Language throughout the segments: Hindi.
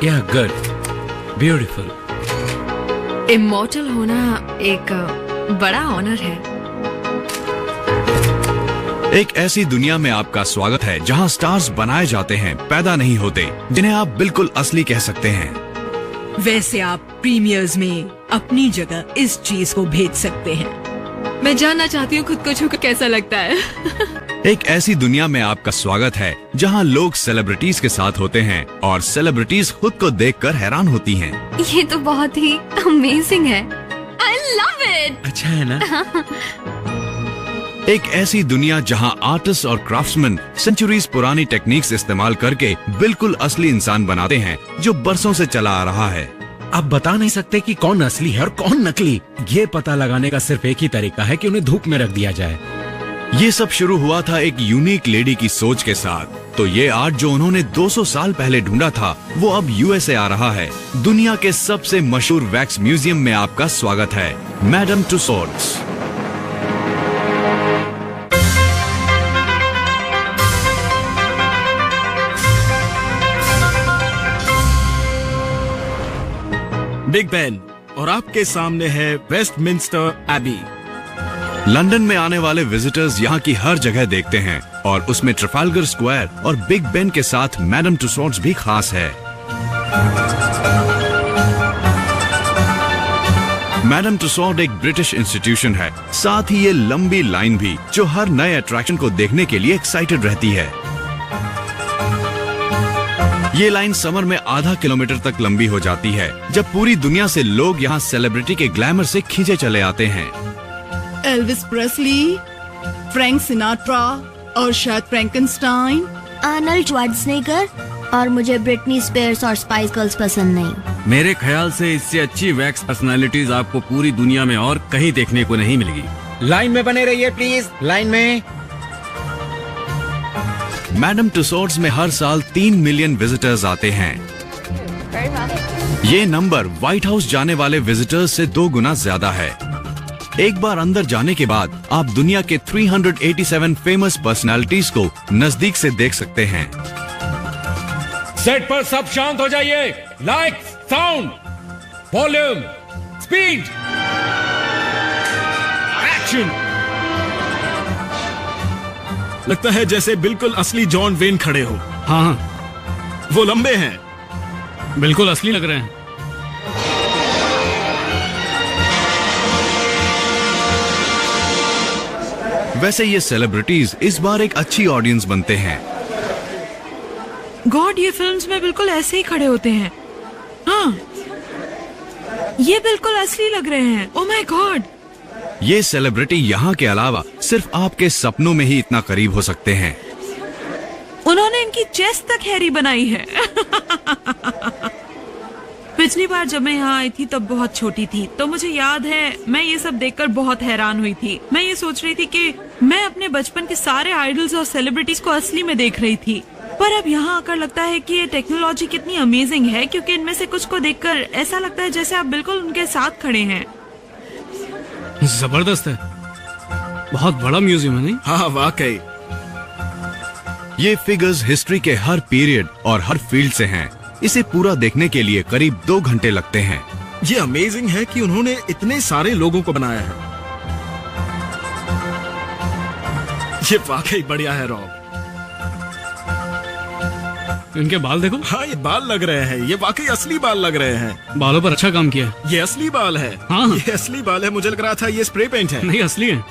या गुड, ब्यूटीफुल। इमॉर्टल होना एक बड़ा ऑनर है। एक ऐसी दुनिया में आपका स्वागत है जहां स्टार्स बनाए जाते हैं, पैदा नहीं होते, जिन्हें आप बिल्कुल असली कह सकते हैं। वैसे आप प्रीमियर्स में अपनी जगह इस चीज को भेज सकते हैं। मैं जानना चाहती हूँ खुद को छूकर कैसा लगता है। एक ऐसी दुनिया में आपका स्वागत है जहां लोग सेलिब्रिटीज के साथ होते हैं और सेलिब्रिटीज खुद को देखकर हैरान होती हैं। ये तो बहुत ही अमेजिंग है। I love it। अच्छा है ना? एक ऐसी दुनिया जहां आर्टिस्ट और क्राफ्ट्समैन सेंचुरीज पुरानी टेक्निक्स इस्तेमाल करके बिल्कुल असली इंसान बनाते हैं जो बरसों से चला आ रहा है। आप बता नहीं सकते कि कौन असली है और कौन नकली। ये पता लगाने का सिर्फ एक ही तरीका है कि उन्हें धूप में रख दिया जाए। ये सब शुरू हुआ था एक यूनिक लेडी की सोच के साथ। तो ये आर्ट जो उन्होंने 200 साल पहले ढूंढा था वो अब यूएसए आ रहा है। दुनिया के सबसे मशहूर वैक्स म्यूजियम में आपका स्वागत है, मैडम टुसॉड्स। बिग बेन और आपके सामने है वेस्टमिंस्टर एबी। लंदन में आने वाले विजिटर्स यहाँ की हर जगह देखते हैं और उसमें ट्रफाल्गर स्क्वायर और बिग बेन के साथ मैडम टुसॉड्स भी खास है। मैडम टुसॉड एक ब्रिटिश इंस्टीट्यूशन है, साथ ही ये लंबी लाइन भी जो हर नए अट्रैक्शन को देखने के लिए एक्साइटेड रहती है। ये लाइन समर में आधा किलोमीटर तक लंबी हो जाती है जब पूरी दुनिया से लोग यहाँ सेलिब्रिटी के ग्लैमर से खींचे चले आते हैं। एल्विस प्रेस्ली, फ्रैंक सिनाट्रा और शायद फ्रैंकनस्टाइन, आर्नल्ड श्वार्ज़नेगर, और मुझे ब्रिटनी स्पीयर्स और स्पाइस गर्ल्स पसंद नहीं। मेरे ख्याल से इससे अच्छी वैक्स पर्सनालिटीज आपको पूरी दुनिया में और कहीं देखने को नहीं मिलेगी। लाइन में बने रहिए प्लीज, लाइन में। मैडम टुसॉड्स में हर साल 3 मिलियन विजिटर्स आते हैं। ये नंबर व्हाइट हाउस जाने वाले विजिटर्स से 2 गुना ज्यादा है। एक बार अंदर जाने के बाद आप दुनिया के 387 फेमस पर्सनालिटीज को नजदीक से देख सकते हैं। सेट पर सब शांत हो जाइए। Lights, sound, volume, speed, action. लगता है जैसे बिल्कुल असली जॉन वेन खड़े हो। हाँ, वो लंबे हैं, बिल्कुल असली लग रहे हैं। वैसे ये सेलिब्रिटीज इस बार एक अच्छी ऑडियंस बनते हैं। गॉड, ये फिल्म्स में बिल्कुल ऐसे ही खड़े होते हैं। हाँ, ये बिल्कुल असली लग रहे हैं। Oh my God. ये सेलिब्रिटी यहाँ के अलावा सिर्फ आपके सपनों में ही इतना करीब हो सकते हैं। उन्होंने इनकी चेस्ट तक हैरी बनाई है। पिछली बार जब मैं यहाँ आई थी तब बहुत छोटी थी, तो मुझे याद है मैं ये सब देखकर बहुत हैरान हुई थी। मैं ये सोच रही थी कि मैं अपने बचपन के सारे आइडल्स और सेलिब्रिटीज को असली में देख रही थी। पर अब यहाँ आकर लगता है कि ये टेक्नोलॉजी कितनी अमेजिंग है, क्योंकि इनमें से कुछ को देखकर ऐसा लगता है जैसे आप बिल्कुल उनके साथ खड़े हैं। जबरदस्त है, बहुत बड़ा म्यूजियम है नहीं? हाँ वाकई। ये फिगर्स हिस्ट्री के हर पीरियड और हर फील्ड से हैं। इसे पूरा देखने के लिए करीब 2 घंटे लगते हैं। ये अमेजिंग है कि उन्होंने इतने सारे लोगों को बनाया है। ये वाकई बढ़िया है रॉब। इनके बाल देखो। हाँ, ये बाल लग रहे हैं, ये वाकई असली बाल लग रहे हैं। बालों पर अच्छा काम किया है। ये असली बाल है। हाँ। ये असली बाल है। मुझे लग रहा था ये स्प्रे पेंट है। नहीं, असली है।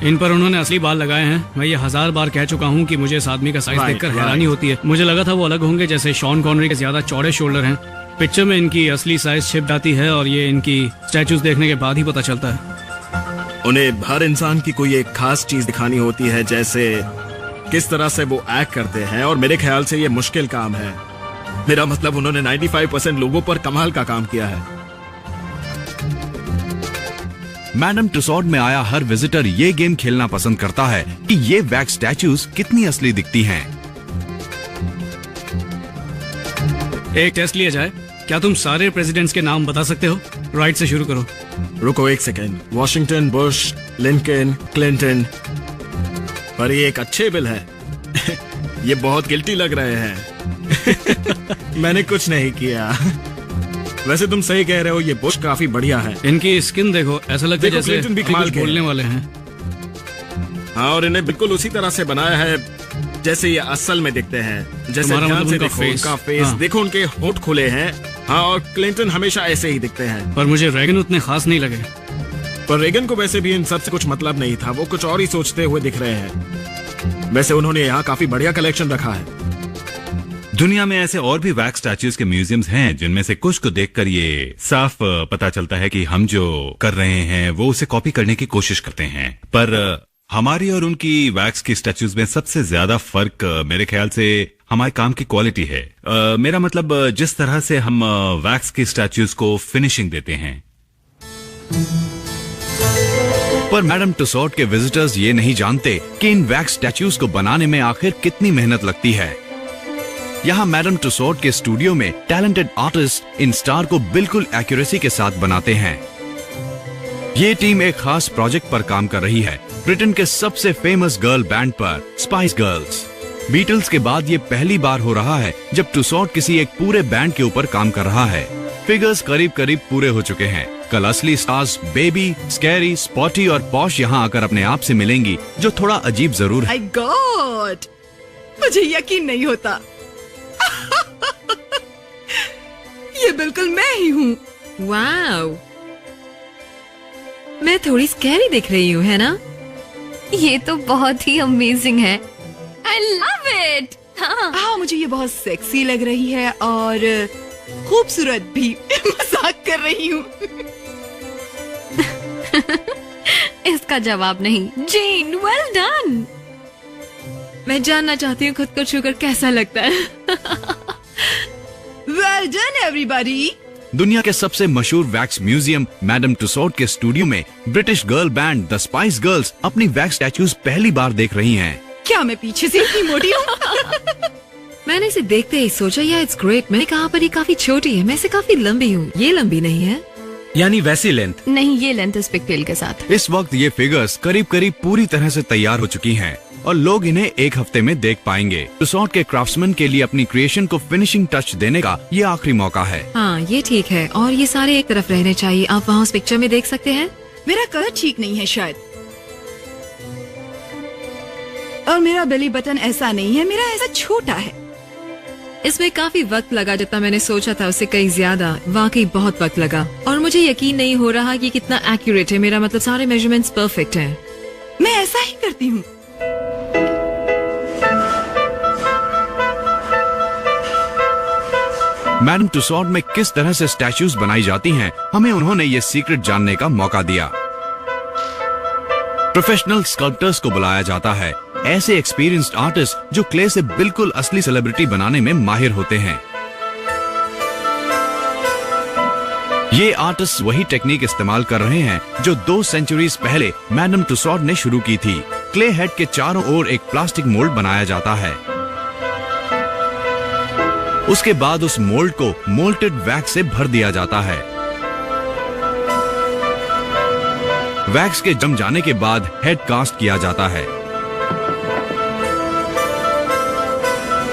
इन पर उन्होंने असली बाल लगाए हैं। मैं ये 1000 बार कह चुका हूँ कि मुझे इस आदमी का साइज देखकर हैरानी होती है। मुझे लगा था वो अलग होंगे, जैसे शॉन कॉनरी के ज्यादा चौड़े शोल्डर हैं। पिक्चर में इनकी असली साइज छिप जाती है और ये इनकी स्टैचूज देखने के बाद ही पता चलता है। उन्हें हर इंसान की कोई एक खास चीज दिखानी होती है, जैसे किस तरह से वो एक्ट करते हैं, और मेरे ख्याल से ये मुश्किल काम है। मेरा मतलब उन्होंने 95% लोगों पर कमाल का काम किया है। मैडम टुसॉड में आया हर विजिटर ये गेम खेलना पसंद करता है कि ये वैक्स स्टैचूज कितनी असली दिखती हैं। एक टेस्ट लिया जाए। क्या तुम सारे प्रेसिडेंट्स के नाम बता सकते हो? राइट से शुरू करो। रुको एक second. Washington, Bush, Lincoln, Clinton. पर ये एक अच्छे बिल है। ये बहुत गिल्टी लग रहे हैं। मैंने कुछ नहीं किया। वैसे तुम सही कह रहे हो, ये बुश काफी बढ़िया है। इनकी स्किन देखो, ऐसा लगता है देखो, जैसे क्लिंटन भी कमाल कुछ के बोलने हैं। वाले हैं। हाँ, और इन्हें बिल्कुल उसी तरह से बनाया है जैसे ये असल में दिखते हैं। जैसे तुम्हारा ध्यान मतलब से उनका देखो, फेस। उनका फेस हाँ। देखो, उनके होंठ खुले हैं। हाँ, और क्लिंटन हमेशा ऐसे ही दिखते हैं। पर मुझे रेगन उतने खास नहीं लगे। पर रेगन को वैसे भी इन सब से कुछ मतलब नहीं था, वो कुछ और ही सोचते हुए दिख रहे हैं। वैसे उन्होंने यहाँ काफी बढ़िया कलेक्शन रखा है। दुनिया में ऐसे और भी वैक्स स्टैच्यूज के म्यूजियम्स हैं जिनमें से कुछ को देखकर ये साफ पता चलता है कि हम जो कर रहे हैं वो उसे कॉपी करने की कोशिश करते हैं। पर हमारी और उनकी वैक्स की स्टैच्यूज में सबसे ज्यादा फर्क मेरे ख्याल से हमारे काम की क्वालिटी है। मेरा मतलब जिस तरह से हम वैक्स की स्टैच्यूज को फिनिशिंग देते हैं। पर मैडम टुसॉट के विजिटर्स ये नहीं जानते कि इन वैक्स स्टैच्यूज को बनाने में आखिर कितनी मेहनत लगती है। यहाँ मैडम टुसॉट के स्टूडियो में टैलेंटेड आर्टिस्ट इन स्टार को बिल्कुल एक्यूरेसी के साथ बनाते हैं। ये टीम एक खास प्रोजेक्ट पर काम कर रही है, ब्रिटेन के सबसे फेमस गर्ल बैंड पर, स्पाइस गर्ल्स। बीटल्स के बाद ये पहली बार हो रहा है जब टुसॉट किसी एक पूरे बैंड के ऊपर काम कर रहा है। फिगर्स करीब करीब पूरे हो चुके हैं। कल असली स्टार्स बेबी, स्कैरी, स्पॉटी और पॉश यहाँ आकर अपने आप से मिलेंगी, जो थोड़ा अजीब जरूर है। My God! मुझे यकीन नहीं होता। ये बिल्कुल मैं ही हूँ। वाओ, मैं थोड़ी स्कैरी दिख रही हूँ, है ना? ये तो बहुत ही अमेजिंग है। I love it! हाँ, मुझे ये बहुत सेक्सी लग रही है और खूबसूरत भी। मजाक कर रही हूँ। इसका जवाब नहीं। जेन, वेल डन। मैं जानना चाहती हूँ खुद को छूकर कैसा लगता है। Well done, everybody! दुनिया के सबसे मशहूर वैक्स म्यूजियम मैडम टुसॉट के स्टूडियो में British girl band the spice girls अपनी वैक्स स्टैच्यूज पहली बार देख रही हैं। क्या मैं पीछे से इतनी मोटी हूँ? मैंने इसे देखते ही सोचा, या इट्स ग्रेट। मैंने कहा पर ये काफी छोटी है, मैं इसे काफी लंबी हूँ। ये लंबी नहीं है। यानी वैसी लेंथ। नहीं, ये लेंथ इस पिगटेल के साथ। इस वक्त ये फिगर्स करीब करीब पूरी तरह से तैयार हो चुकी हैं और लोग इन्हें एक हफ्ते में देख पाएंगे। टुसॉट के क्राफ्ट्समैन के लिए अपनी क्रिएशन को फिनिशिंग टच देने का ये आखिरी मौका है। हाँ, ये ठीक है, और ये सारे एक तरफ रहने चाहिए। आप वहाँ उस पिक्चर में देख सकते हैं। मेरा कलर ठीक नहीं है शायद, और मेरा बेली बटन ऐसा नहीं है, मेरा ऐसा छोटा है। इसमें काफी वक्त लगा, जितना मैंने सोचा था उससे कहीं ज्यादा। वाकई बहुत वक्त लगा, और मुझे यकीन नहीं हो रहा कि कितना एक्यूरेट है। मेरा मतलब सारे मेजरमेंट्स परफेक्ट हैं। मैं ऐसा ही करती हूँ। मैडम टुसॉट में किस तरह से स्टैच्यूज बनाई जाती हैं, हमें उन्होंने ये सीक्रेट जानने का मौका दिया। प्रोफेशनल स्कल्प्टर्स को बुलाया जाता है, ऐसे एक्सपीरियंस्ड आर्टिस्ट जो क्ले से बिल्कुल असली सेलिब्रिटी बनाने में माहिर होते हैं। ये आर्टिस्ट वही टेक्निक इस्तेमाल कर रहे हैं जो 2 सेंचुरीज पहले मैडम टुसॉट ने शुरू की थी। क्ले हेड के चारों ओर एक प्लास्टिक मोल्ड बनाया जाता है। उसके बाद उस मोल्ड को मोल्टेड वैक्स से भर दिया जाता है। वैक्स के जम जाने के बाद हेड कास्ट किया जाता है।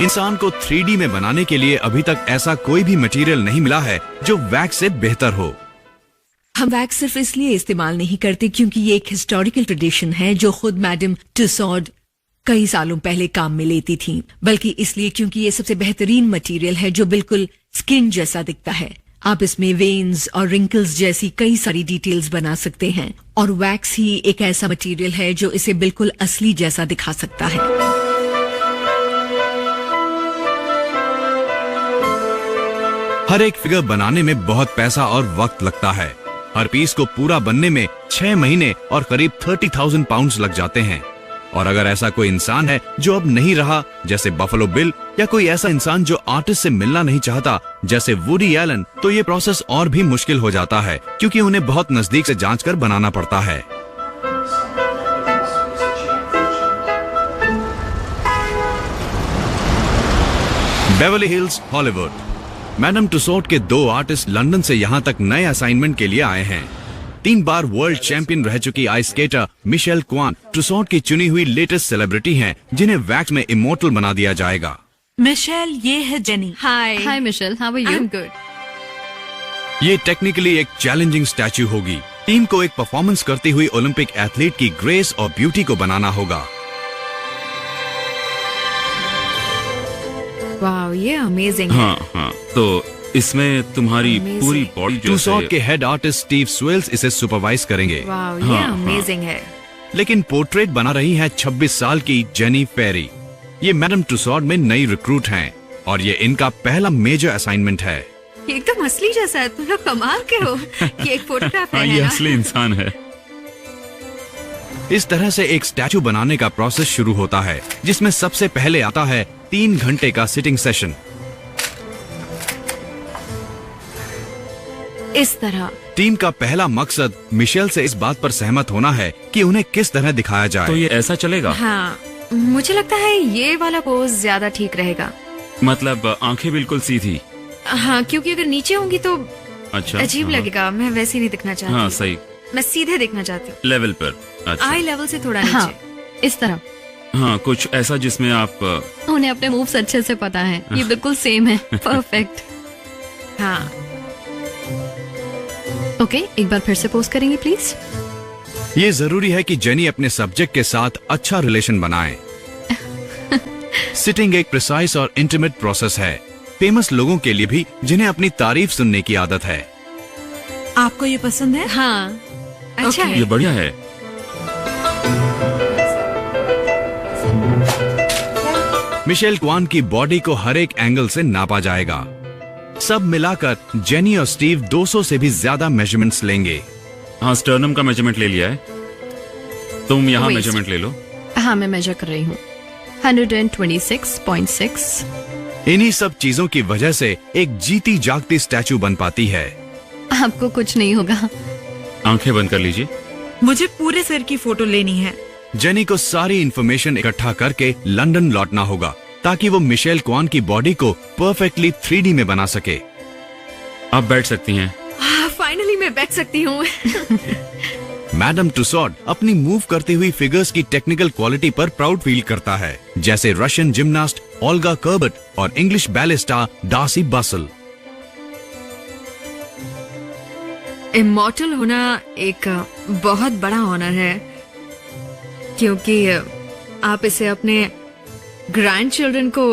इंसान को 3D में बनाने के लिए अभी तक ऐसा कोई भी मटेरियल नहीं मिला है जो वैक्स से बेहतर हो। हम वैक्स सिर्फ इसलिए इस्तेमाल नहीं करते क्योंकि ये एक हिस्टोरिकल ट्रेडिशन है जो खुद मैडम टुसॉट कई सालों पहले काम में लेती थी, बल्कि इसलिए क्योंकि ये सबसे बेहतरीन मटेरियल है जो बिल्कुल स्किन जैसा दिखता है। आप इसमें वेन्स और रिंकल्स जैसी कई सारी डिटेल्स बना सकते हैं, और वैक्स ही एक ऐसा मटेरियल है जो इसे बिल्कुल असली जैसा दिखा सकता है। हर एक फिगर बनाने में बहुत पैसा और वक्त लगता है। हर पीस को पूरा बनने में 6 महीने और करीब 30,000 पाउंड्स लग जाते हैं। और अगर ऐसा कोई इंसान है जो अब नहीं रहा, जैसे बफलो बिल, या कोई ऐसा इंसान जो आर्टिस्ट से मिलना नहीं चाहता, जैसे वुडी एलन, तो ये प्रोसेस और भी मुश्किल हो जाता है क्योंकि उन्हें बहुत नजदीक से जांचकर बनाना पड़ता है। Beverly hills, Hollywood. मैडम टुसॉट के 2 आर्टिस्ट लंदन से यहाँ तक नए असाइनमेंट के लिए आए हैं। 3 बार वर्ल्ड चैंपियन रह चुकी आइस स्केटर मिशेल क्वान टुसॉट की चुनी हुई लेटेस्ट सेलिब्रिटी हैं जिन्हें वैक्स में इमोर्टल बना दिया जाएगा। मिशेल, ये है Jenny. Hi hi Michelle, how are I am you? Good. ये टेक्निकली एक चैलेंजिंग स्टैचू होगी। टीम को एक परफॉर्मेंस करती हुई ओलंपिक एथलीट की ग्रेस और ब्यूटी को बनाना होगा। वाओ, ये अमेजिंग है। हाँ, तो इसमें तुम्हारी Amazing. पूरी बॉडी जो टूसॉट के हेड आर्टिस्ट स्टीव स्वेल्स इसे सुपरवाइज करेंगे। वाओ, ये हाँ, अमेजिंग है। लेकिन पोर्ट्रेट बना रही है 26 साल की जेनी फेरी। ये मैडम टूसॉट में नई रिक्रूट हैं और ये इनका पहला मेजर असाइनमेंट है। ये एकदम असली जैसा है। तुम लोग कमाल के हो। ये एक फोटोग्राफ हाँ, है ये ना? असली इंसान है। इस तरह से एक स्टैचू बनाने का प्रोसेस शुरू होता है, जिसमें सबसे पहले आता है 3 घंटे का सिटिंग सेशन। इस तरह टीम का पहला मकसद मिशेल से इस बात पर सहमत होना है कि उन्हें किस तरह दिखाया जाए। तो ये ऐसा चलेगा? हाँ, मुझे लगता है ये वाला पोज ज्यादा ठीक रहेगा। मतलब आंखें बिल्कुल सीधी? हाँ, क्योंकि अगर नीचे होंगी तो अच्छा, अजीब हाँ, लगेगा। मैं वैसे ही नहीं दिखना चाहती। हाँ, सही मैं सीधे दिखना चाहती हूँ, लेवल पर। अच्छा, आई लेवल से थोड़ा हाँ, नीचे। इस तरह। हाँ, कुछ ऐसा जिसमें आप उन्हें अपने मूव्स अच्छे से पता है। ये बिल्कुल सेम है। परफेक्ट। हाँ, ओके, एक बार फिर से पोस्ट करेंगे प्लीज। ये जरूरी है कि जेनी अपने सब्जेक्ट के साथ अच्छा रिलेशन बनाए। सिटिंग एक प्रिसाइज और इंटीमेट प्रोसेस है, फेमस लोगों के लिए भी, जिन्हें अपनी तारीफ सुनने की आदत है। आपको ये पसंद है? हाँ, अच्छा ये है। बढ़िया है। मिशेल क्वान की बॉडी को हर एक एंगल से नापा जाएगा। सब मिलाकर जेनी और स्टीव 200 से भी ज्यादा मेजरमेंट्स लेंगे। हाँ, स्टर्नम का मेजरमेंट ले लिया है। तुम यहाँ Waist. मेजरमेंट ले लो। हाँ, मैं मेजर कर रही हूँ। 126.6। इन्हीं सब चीजों की वजह से एक जीती जागती स्टैचू बन पाती है। आपको कुछ नहीं होगा। आंखें बंद कर लीजिए। मुझे पूरे सर की फोटो लेनी है। जेनी को सारी इंफॉर्मेशन इकट्ठा करके लंदन लौटना होगा, ताकि वो मिशेल क्वान की बॉडी को परफेक्टली 3D में बना सके। आप बैठ सकती हैं। फाइनली मैं बैठ सकती हूँ। मैडम टूसॉट अपनी मूव करती हुई फिगर्स की टेक्निकल क्वालिटी पर प्राउड फील करता है, जैसे रशियन जिम्नास्ट ओल्गा कर्बट और इंग्लिश बैले स्टार डार्सी बसल। इमॉर्टल होना एक बहुत बड़ा ऑनर है, क्योंकि आप इसे अपने ग्रैंड चिल्ड्रन को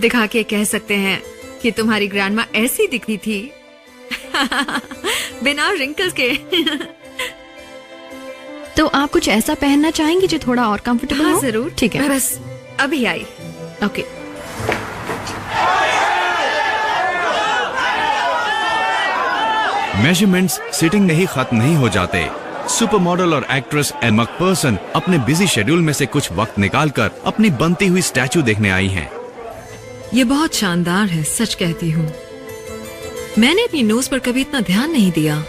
दिखा के कह सकते हैं कि तुम्हारी ग्रैंडमा ऐसी दिखती थी। बिना रिंकल्स के। तो आप कुछ ऐसा पहनना चाहेंगी जो थोड़ा और कंफर्टेबल हाँ, हो? जरूर। ठीक है। मैं बस अभी आई। ओके। मेजरमेंट्स सिटिंग में ही खत्म नहीं हो जाते। सुपर मॉडल और एक्ट्रेस एमा मैकफर्सन अपने बिजी शेड्यूल में से कुछ वक्त निकालकर अपनी बनती हुई स्टैचू देखने आई हैं। ये बहुत शानदार है, सच कहती हूँ। मैंने अपनी नोज पर कभी इतना ध्यान नहीं दिया।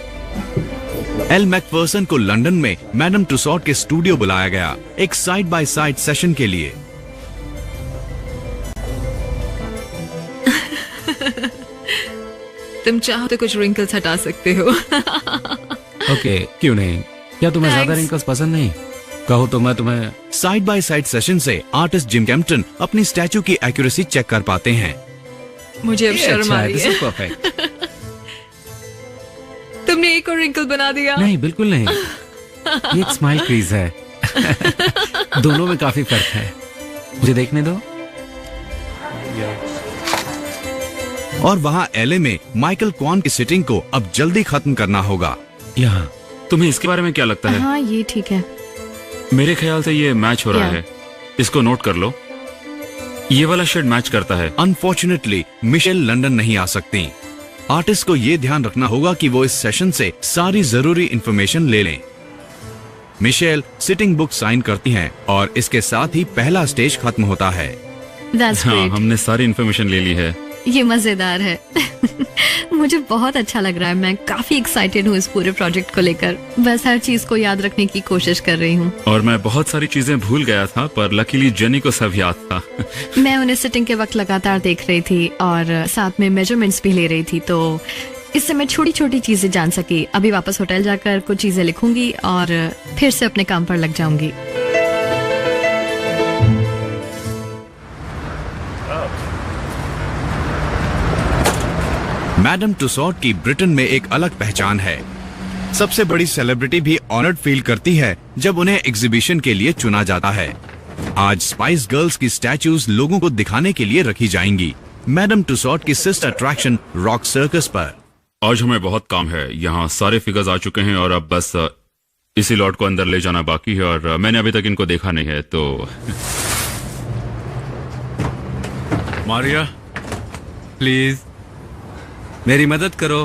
एल मैकफर्सन को लंदन में मैडम टूसॉट के स्टूडियो बुलाया गया, एक साइड बाय साइड सेशन के लिए। तुम चाहो तो कुछ रिंकल्स हटा सकते हो। ओके, क्यों नहीं? क्या तुम्हें ज्यादा Thanks. रिंकल्स पसंद नहीं? कहो तो मैं तुम्हें। साइड बाय साइड सेशन से आर्टिस्ट जिम कैम्पटन अपनी स्टैचू की एक्यूरेसी चेक कर पाते हैं। मुझे अब ये शर्म अच्छा आ है, रही this है। is perfect। तुमने एक और रिंकल बना दिया। नहीं, बिल्कुल नहीं। ये एक स्माइल क्रीज है। दोनों में काफी फर्क है। मुझे देखने दो। और वहाँ एलए में माइकल क्वान की सिटिंग को अब जल्दी खत्म करना होगा। यहाँ तुम्हें इसके बारे में क्या लगता है? हाँ, ये ठीक है। मेरे ख्याल से ये मैच हो रहा Yeah. है। इसको नोट कर लो। ये वाला शेड मैच करता है। अनफॉर्चुनेटली मिशेल लंदन नहीं आ सकती। आर्टिस्ट को ये ध्यान रखना होगा कि वो इस सेशन से सारी जरूरी इंफॉर्मेशन ले लें। मिशेल सिटिंग बुक साइन करती हैं और इसके साथ ही पहला स्टेज खत्म होता है। That's हाँ, great. हमने सारी इन्फॉर्मेशन ले ली है। ये मजेदार है। मुझे बहुत अच्छा लग रहा है। मैं काफी एक्साइटेड हूँ इस पूरे प्रोजेक्ट को लेकर। बस हर चीज को याद रखने की कोशिश कर रही हूँ। और मैं बहुत सारी चीजें भूल गया था, पर लकीली जेनी को सब याद था। मैं उन्हें सिटिंग के वक्त लगातार देख रही थी और साथ में मेजरमेंट्स भी ले रही थी, तो इससे मैं छोटी छोटी चीजें जान सकी। अभी वापस होटल जाकर कुछ चीजें लिखूंगी और फिर से अपने काम पर लग जाऊंगी। मैडम टुसॉड की ब्रिटेन में एक अलग पहचान है। सबसे बड़ी सेलिब्रिटी भी ऑनर्ड फील करती है जब उन्हें एग्जीबिशन के लिए चुना जाता है। आज स्पाइस गर्ल्स की स्टैचूज लोगों को दिखाने के लिए रखी जाएंगी मैडम टुसॉड की सिस्टर अट्रैक्शन रॉक सर्कस पर। आज हमें बहुत काम है, यहाँ सारे फिगर्स आ चुके हैं और अब बस इसी लॉट को अंदर ले जाना बाकी है और मैंने अभी तक इनको देखा नहीं है। तो मारिया प्लीज मेरी मदद करो।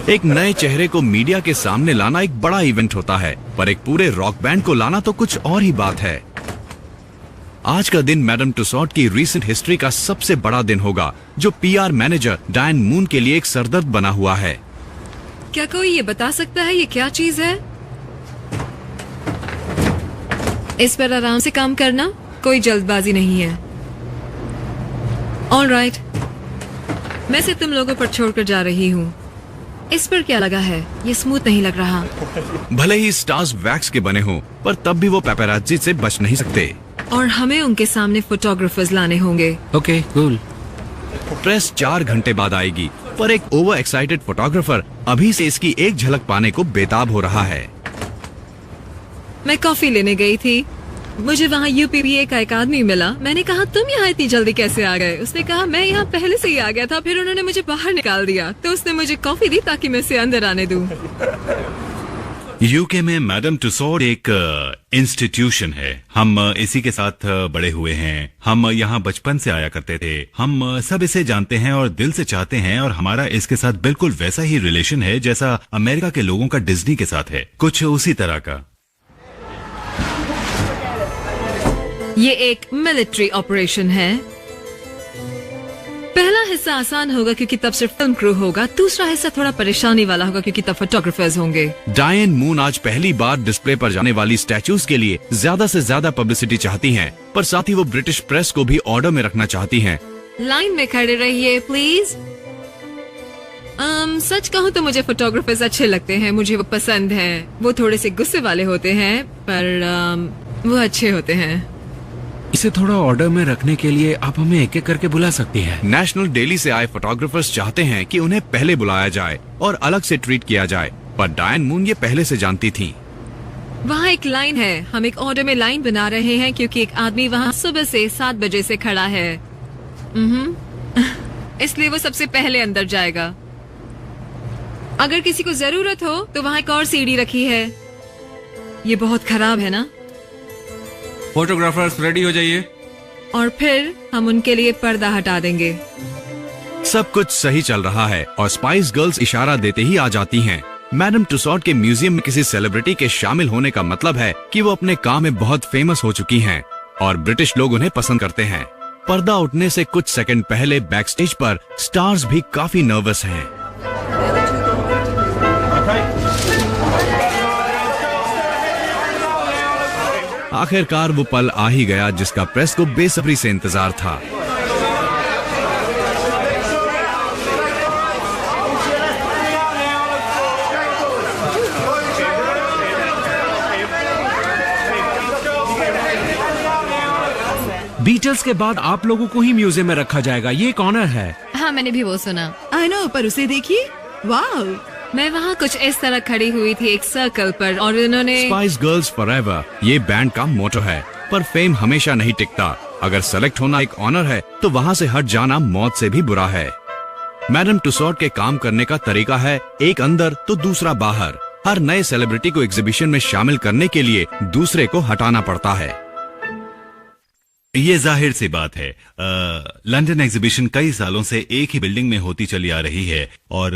एक नए चेहरे को मीडिया के सामने लाना एक बड़ा इवेंट होता है, पर एक पूरे रॉक बैंड को लाना तो कुछ और ही बात है। आज का दिन मैडम टुसॉड की रीसेंट हिस्ट्री का सबसे बड़ा दिन होगा, जो पीआर मैनेजर डायन मून के लिए एक सरदर्द बना हुआ है। क्या कोई ये बता सकता है ये क्या चीज है? इस पर आराम से काम करना, कोई जल्दबाजी नहीं है। ऑलराइट, मैं सिर्फ तुम लोगों पर छोड़कर जा रही हूँ। इस पर क्या लगा है? ये स्मूथ नहीं लग रहा। भले ही स्टार्स वैक्स के बने हों, पर तब भी वो पेपराजी से बच नहीं सकते और हमें उनके सामने फोटोग्राफर्स लाने होंगे। Okay cool. प्रेस 4 घंटे बाद आएगी, पर एक ओवर एक्साइटेड फोटोग्राफर अभी से इसकी एक झलक पाने को बेताब हो रहा है। मैं कॉफी लेने गई थी, मुझे वहाँ यूपीपीए का एक आदमी मिला। मैंने कहा तुम यहाँ इतनी जल्दी कैसे आ गए? उसने कहा मैं यहाँ पहले से ही आ गया था, फिर उन्होंने मुझे बाहर निकाल दिया, तो उसने मुझे कॉफी दी ताकि मैं इसे अंदर आने दूं। यूके में मैडम टुसॉड एक इंस्टीट्यूशन है। हम इसी के साथ बड़े हुए हैं। हम यहाँ बचपन से आया करते थे। हम सब इसे जानते हैं और दिल से चाहते हैं, और हमारा इसके साथ बिल्कुल वैसा ही रिलेशन है जैसा अमेरिका के लोगों का डिज्नी के साथ है, कुछ उसी तरह का। ये एक मिलिट्री ऑपरेशन है। पहला हिस्सा आसान होगा क्योंकि तब सिर्फ फिल्म क्रू होगा, दूसरा हिस्सा थोड़ा परेशानी वाला होगा क्योंकि तब फोटोग्राफर्स होंगे। डायन मून आज पहली बार डिस्प्ले पर जाने वाली स्टैचूज के लिए ज्यादा से ज्यादा पब्लिसिटी चाहती हैं, पर साथ ही वो ब्रिटिश प्रेस को भी ऑर्डर में रखना चाहती हैं। लाइन में खड़े रहिए प्लीज। सच कहूँ तो मुझे फोटोग्राफर्स अच्छे लगते हैं, मुझे वो पसंद हैं। वो थोड़े से गुस्से वाले होते हैं, पर वो अच्छे होते हैं। इसे थोड़ा ऑर्डर में रखने के लिए आप हमें एक एक करके बुला सकती हैं। नेशनल डेली से आए फोटोग्राफर्स चाहते हैं कि उन्हें पहले बुलाया जाए और अलग से ट्रीट किया जाए, पर डायन मून ये पहले से जानती थी। वहाँ एक लाइन है, हम एक ऑर्डर में लाइन बना रहे हैं क्योंकि एक आदमी वहाँ सुबह से 7 बजे से खड़ा है। इसलिए वो सबसे पहले अंदर जाएगा। अगर किसी को जरूरत हो तो वहाँ एक और सीढ़ी रखी है। ये बहुत खराब है ना? फोटोग्राफर्स रेडी हो जाइए। और फिर हम उनके लिए पर्दा हटा देंगे। सब कुछ सही चल रहा है और स्पाइस गर्ल्स इशारा देते ही आ जाती हैं। मैडम टुसॉड के म्यूजियम में किसी सेलिब्रिटी के शामिल होने का मतलब है कि वो अपने काम में बहुत फेमस हो चुकी हैं और ब्रिटिश लोग उन्हें पसंद करते हैं। पर्दा उठने से कुछ सेकंड पहले बैकस्टेज पर स्टार्स भी काफी नर्वस हैं। आखिरकार वो पल आ ही गया जिसका प्रेस को बेसब्री से इंतजार था। बीटल्स के बाद आप लोगों को ही म्यूजियम में रखा जाएगा, ये एक ऑनर है। हाँ मैंने भी वो सुना। आई नो, पर उसे देखिए, वाह। मैं वहाँ कुछ इस तरह खड़ी हुई थी एक सर्कल पर, और उन्होंने स्पाइस गर्ल्स फॉरएवर ये बैंड का मोटो है, पर फेम हमेशा नहीं टिकता। अगर सेलेक्ट होना एक ऑनर है तो वहाँ से हट जाना मौत से भी बुरा है। मैडम टुसॉड के काम करने का तरीका है एक अंदर तो दूसरा बाहर। हर नए सेलिब्रिटी को एग्जीबिशन में शामिल करने के लिए दूसरे को हटाना पड़ता है। ये जाहिर सी बात है। लंदन एग्जीबिशन कई सालों से एक ही बिल्डिंग में होती चली आ रही है, और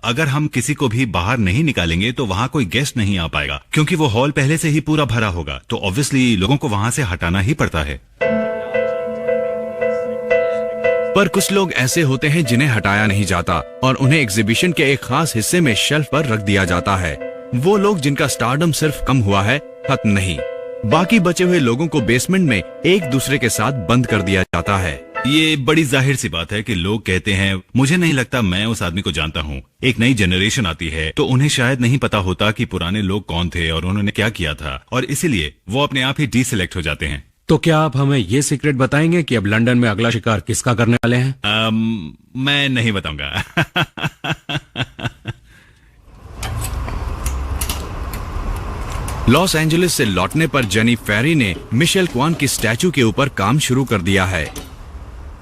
अगर हम किसी को भी बाहर नहीं निकालेंगे तो वहाँ कोई गेस्ट नहीं आ पाएगा, क्योंकि वो हॉल पहले से ही पूरा भरा होगा। तो ऑब्वियसली लोगों को वहाँ से हटाना ही पड़ता है। पर कुछ लोग ऐसे होते हैं जिन्हें हटाया नहीं जाता और उन्हें एग्जीबिशन के एक खास हिस्से में शेल्फ पर रख दिया जाता है। वो लोग जिनका स्टारडम सिर्फ कम हुआ है, खत्म नहीं। बाकी बचे हुए लोगों को बेसमेंट में एक दूसरे के साथ बंद कर दिया जाता है। ये बड़ी जाहिर सी बात है कि लोग कहते हैं मुझे नहीं लगता मैं उस आदमी को जानता हूँ। एक नई जनरेशन आती है तो उन्हें शायद नहीं पता होता कि पुराने लोग कौन थे और उन्होंने क्या किया था, और इसीलिए वो अपने आप ही डीसिलेक्ट हो जाते हैं। तो क्या आप हमें ये सीक्रेट बताएंगे कि अब लंदन में अगला शिकार किसका करने वाले हैं? मैं नहीं बताऊंगा। लॉस एंजलिस से लौटने पर जेनी फेरी ने मिशेल क्वान की स्टैचू के ऊपर काम शुरू कर दिया है।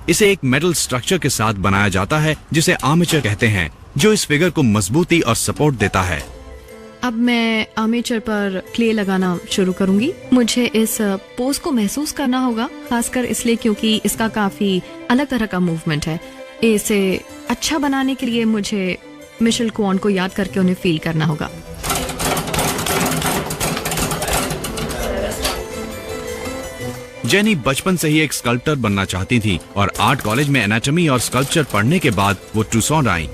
इसे एक मेटल स्ट्रक्चर के साथ बनाया जाता है जिसे आर्मेचर कहते हैं, जो इस फिगर को मजबूती और सपोर्ट देता है। अब मैं आर्मेचर पर क्ले लगाना शुरू करूंगी। मुझे इस पोज को महसूस करना होगा, खासकर इसलिए क्योंकि इसका काफी अलग तरह का मूवमेंट है। इसे अच्छा बनाने के लिए मुझे मिशेल क्वान को याद करके उन्हें फील करना होगा। जेनी बचपन से ही एक स्कल्पटर बनना चाहती थी और आर्ट कॉलेज में एनाटॉमी और स्कल्पचर पढ़ने के बाद वो टुसॉन आई।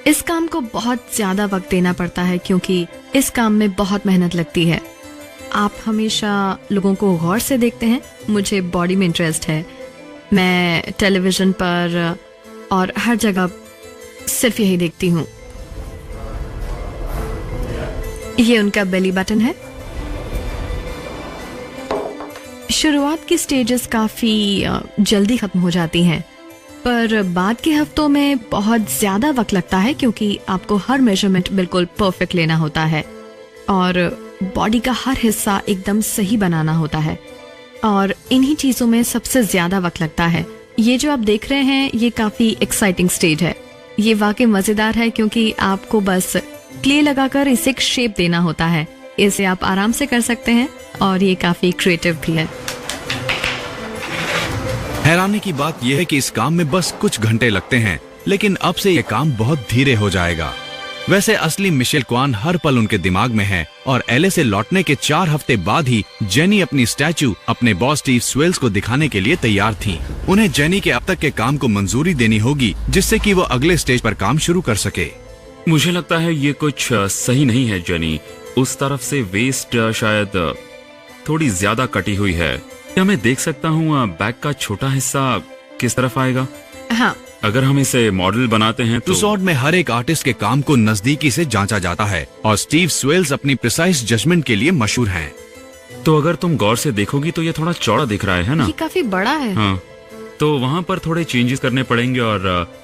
इस काम को बहुत ज्यादा वक्त देना पड़ता है क्योंकि इस काम में बहुत मेहनत लगती है। आप हमेशा लोगों को गौर से देखते हैं। मुझे बॉडी में इंटरेस्ट है। मैं टेलीविजन पर और हर जगह सिर्फ यही देखती हूँ। ये उनका बेली बटन है। शुरुआत की स्टेजेस काफी जल्दी खत्म हो जाती हैं, पर बाद के हफ्तों में बहुत ज्यादा वक्त लगता है क्योंकि आपको हर मेजरमेंट बिल्कुल परफेक्ट लेना होता है और बॉडी का हर हिस्सा एकदम सही बनाना होता है, और इन्हीं चीजों में सबसे ज्यादा वक्त लगता है। ये जो आप देख रहे हैं ये काफी एक्साइटिंग स्टेज है। ये वाकई मजेदार है क्योंकि आपको बस क्ले लगाकर इसे एक शेप देना होता है। इसे आप आराम से कर सकते हैं और ये काफी क्रिएटिव भी है। हैरानी की बात यह है कि इस काम में बस कुछ घंटे लगते हैं, लेकिन अब से ये काम बहुत धीरे हो जाएगा। वैसे असली मिशेल क्वान हर पल उनके दिमाग में है और एलए से लौटने के 4 हफ्ते बाद ही जेनी अपनी स्टैचू अपने बॉस स्टीव स्वेल्स को दिखाने के लिए तैयार थी। उन्हें जेनी के अब तक के काम को मंजूरी देनी होगी जिससे कि वो अगले स्टेज पर काम शुरू कर सके। मुझे लगता है ये कुछ सही नहीं है जेनी। उस तरफ से वेस्ट शायद थोड़ी ज्यादा कटी हुई है। क्या मैं देख सकता हूँ बैक का छोटा हिस्सा किस तरफ आएगा? हाँ। अगर हम इसे मॉडल बनाते हैं तो टुसॉड में हर एक आर्टिस्ट के काम को नजदीकी से जांचा जाता है और स्टीव स्वेल्स अपनी प्रिसाइज जजमेंट के लिए मशहूर हैं। तो अगर तुम गौर से देखोगी तो ये थोड़ा चौड़ा दिख रहा है ना? ये काफी बड़ा है। हाँ, तो वहाँ पर थोड़े चेंजेस करने पड़ेंगे और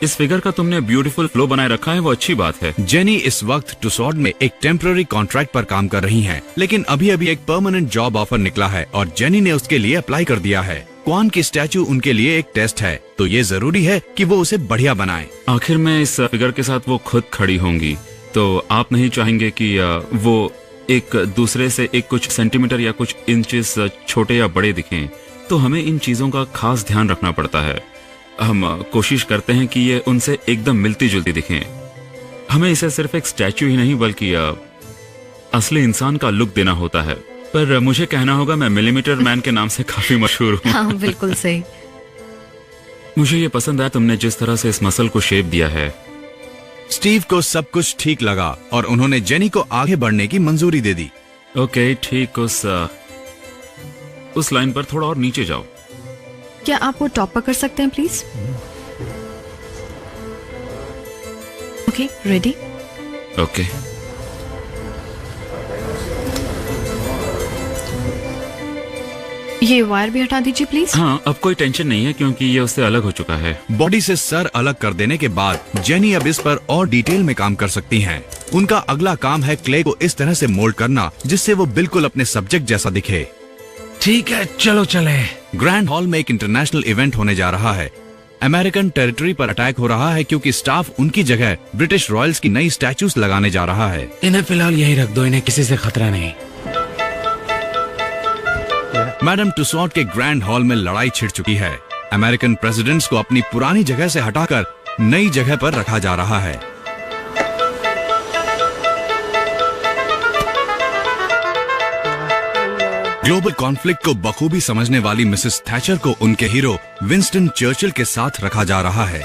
इस फिगर का तुमने ब्यूटीफुल फ्लो बनाए रखा है, वो अच्छी बात है। जेनी इस वक्त टुसॉड में एक टेम्पररी कॉन्ट्रैक्ट पर काम कर रही हैं, लेकिन अभी अभी एक परमानेंट जॉब ऑफर निकला है और जेनी ने उसके लिए अप्लाई कर दिया है। क्वान की स्टैचू उनके लिए एक टेस्ट है, तो ये जरूरी है कि वो उसे बढ़िया बनाए। आखिर में इस फिगर के साथ वो खुद खड़ी होंगी, तो आप नहीं चाहेंगे कि वो एक दूसरे से एक कुछ सेंटीमीटर या कुछ इंचेस छोटे या बड़े दिखें? तो हमें इन चीजों का खास ध्यान रखना पड़ता है। हम कोशिश करते हैं कि ये उनसे एकदम मिलती जुलती दिखें। हमें इसे सिर्फ एक स्टैचू ही नहीं बल्कि असली इंसान का लुक देना होता है। पर मुझे कहना होगा मैं मिलीमीटर मैन के नाम से काफी मशहूर हूँ। हाँ, बिल्कुल सही। मुझे ये पसंद आया तुमने जिस तरह से इस मसल को शेप दिया है। स्टीव को सब कुछ ठीक लगा और उन्होंने जेनी को आगे बढ़ने की मंजूरी दे दी। ओके, ठीक, उस लाइन पर थोड़ा और नीचे जाओ। क्या आप वो टॉप पर कर सकते हैं प्लीज? Okay, ready? ओके। ये वायर भी हटा दीजिए प्लीज। हाँ, अब कोई टेंशन नहीं है क्योंकि ये उससे अलग हो चुका है। बॉडी से सर अलग कर देने के बाद जेनी अब इस पर और डिटेल में काम कर सकती हैं। उनका अगला काम है क्ले को इस तरह से मोल्ड करना जिससे वो बिल्कुल अपने सब्जेक्ट जैसा दिखे। ठीक है, चलो चले। ग्रैंड हॉल में एक इंटरनेशनल इवेंट होने जा रहा है। अमेरिकन टेरिटरी पर अटैक हो रहा है क्योंकि स्टाफ उनकी जगह ब्रिटिश रॉयल्स की नई स्टैचूज लगाने जा रहा है। इन्हें फिलहाल यही रख दो, इन्हें किसी से खतरा नहीं। मैडम टुसॉड के ग्रैंड हॉल में लड़ाई छिड़ चुकी है। अमेरिकन प्रेसिडेंट्स को अपनी पुरानी जगह से हटाकर नई जगह पर रखा जा रहा है। ग्लोबल कॉन्फ्लिक्ट को बखूबी समझने वाली मिसेस थैचर को उनके हीरो विंस्टन चर्चिल के साथ रखा जा रहा है।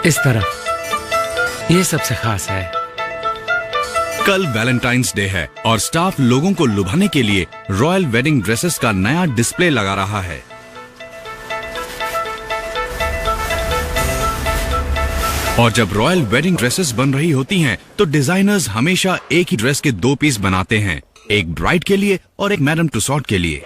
इस तरफ ये सबसे खास है। कल वैलेंटाइंस डे है और स्टाफ लोगों को लुभाने के लिए रॉयल वेडिंग ड्रेसेस का नया डिस्प्ले लगा रहा है। और जब रॉयल वेडिंग ड्रेसेस बन रही होती हैं, तो डिजाइनर्स हमेशा एक ही ड्रेस के 2 पीस बनाते हैं। एक ब्राइड के लिए और एक मैडम टुसॉट के लिए।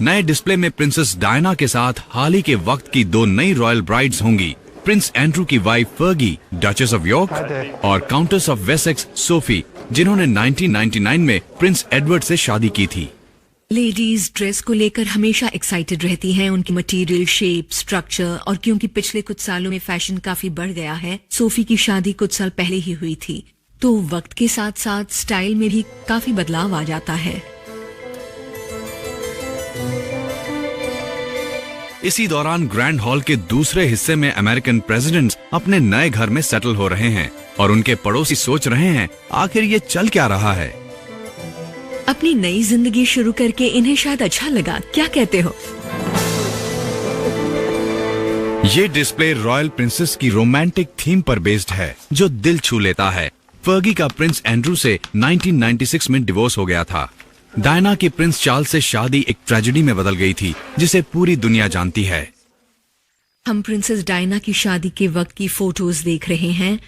नए डिस्प्ले में प्रिंसेस डायना के साथ हाल ही के वक्त की 2 नई रॉयल ब्राइड्स होंगी, प्रिंस एंड्रू की वाइफ फर्गी, डचेस ऑफ यॉर्क, और काउंटेस ऑफ वेसेक्स सोफी, जिन्होंने 1999 में प्रिंस एडवर्ड से शादी की थी। लेडीज ड्रेस को लेकर हमेशा एक्साइटेड रहती हैं, उनकी मटेरियल, शेप, स्ट्रक्चर, और क्योंकि पिछले कुछ सालों में फैशन काफी बढ़ गया है, सोफी की शादी कुछ साल पहले ही हुई थी, तो वक्त के साथ साथ स्टाइल में भी काफी बदलाव आ जाता है। इसी दौरान ग्रैंड हॉल के दूसरे हिस्से में अमेरिकन प्रेसिडेंट्स अपने नए घर में सेटल हो रहे हैं और उनके पड़ोसी सोच रहे हैं आखिर ये चल क्या रहा है। अपनी नई जिंदगी शुरू करके इन्हें शायद अच्छा लगा, क्या कहते हो? ये डिस्प्ले रॉयल प्रिंसेस की रोमांटिक थीम पर बेस्ड है जो दिल छू लेता है। फर्गी का प्रिंस एंड्रू से 1996 में डिवोर्स हो गया था। डायना की प्रिंस चार्ल्स से शादी एक ट्रेजेडी में बदल गई थी जिसे पूरी दुनिया जानती है। हम प्रिंसेस डायना की शादी के वक्त की फोटोज देख रहे हैं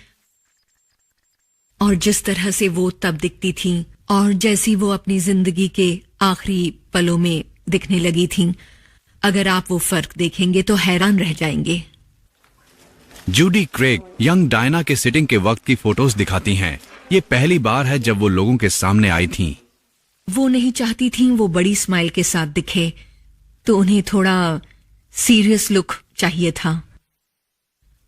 और जिस तरह से वो तब दिखती थी और जैसी वो अपनी जिंदगी के आखिरी पलों में दिखने लगी थी, अगर आप वो फर्क देखेंगे तो हैरान रह जाएंगे। जूडी क्रेग यंग डायना के सिटिंग के वक्त की फोटोज दिखाती हैं। ये पहली बार है जब वो लोगों के सामने आई थीं। वो नहीं चाहती थी वो बड़ी स्माइल के साथ दिखे, तो उन्हें थोड़ा सीरियस लुक चाहिए था।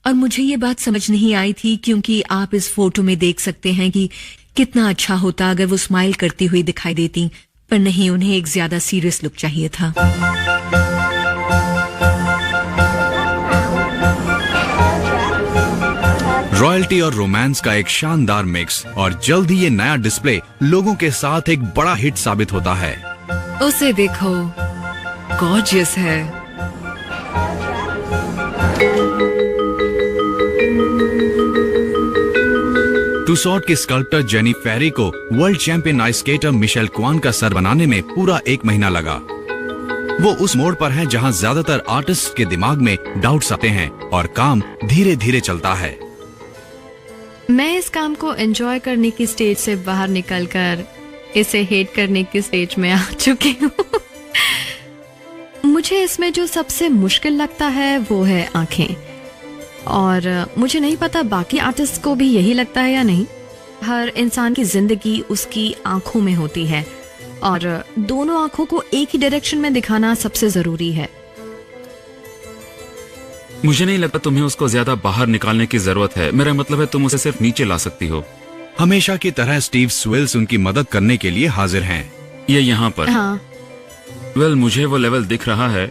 और मुझे ये बात समझ नहीं आई थी क्योंकि आप इस फोटो में देख सकते हैं कि कितना अच्छा होता अगर वो स्माइल करती हुई दिखाई देती, पर नहीं, उन्हें एक ज्यादा सीरियस लुक चाहिए था। रॉयल्टी और रोमांस का एक शानदार मिक्स, और जल्द ही ये नया डिस्प्ले लोगों के साथ एक बड़ा हिट साबित होता है। उसे देखो, गॉर्जियस है। टुसॉट के स्कल्प्टर जेनी फेरी को world champion ice skater Michelle Kwan का सर बनाने में पूरा 1 महीना लगा। वो उस मोड़ पर हैं जहां ज्यादातर आर्टिस्ट के दिमाग में डाउट्स आते हैं और काम धीरे धीरे चलता है। मैं इस काम को एंजॉय करने की स्टेज से बाहर निकलकर इसे हेट करने की स्टेज में आ चुकी हूँ। मुझे इसमें जो सबसे मुश्किल लगता है वो है आंखें, और मुझे नहीं पता बाकी आर्टिस्ट को भी यही लगता है या नहीं। हर इंसान की जिंदगी उसकी आंखों में होती है और दोनों आंखों को एक ही डायरेक्शन में दिखाना सबसे जरूरी है। मुझे नहीं लगता तुम्हें उसको ज्यादा बाहर निकालने की जरूरत है। मेरा मतलब है तुम उसे सिर्फ नीचे ला सकती हो। हमेशा की तरह स्टीव स्वेल्स उनकी मदद करने के लिए हाजिर हैं। ये यहाँ पर। हाँ। वेल, मुझे वो लेवल दिख रहा है।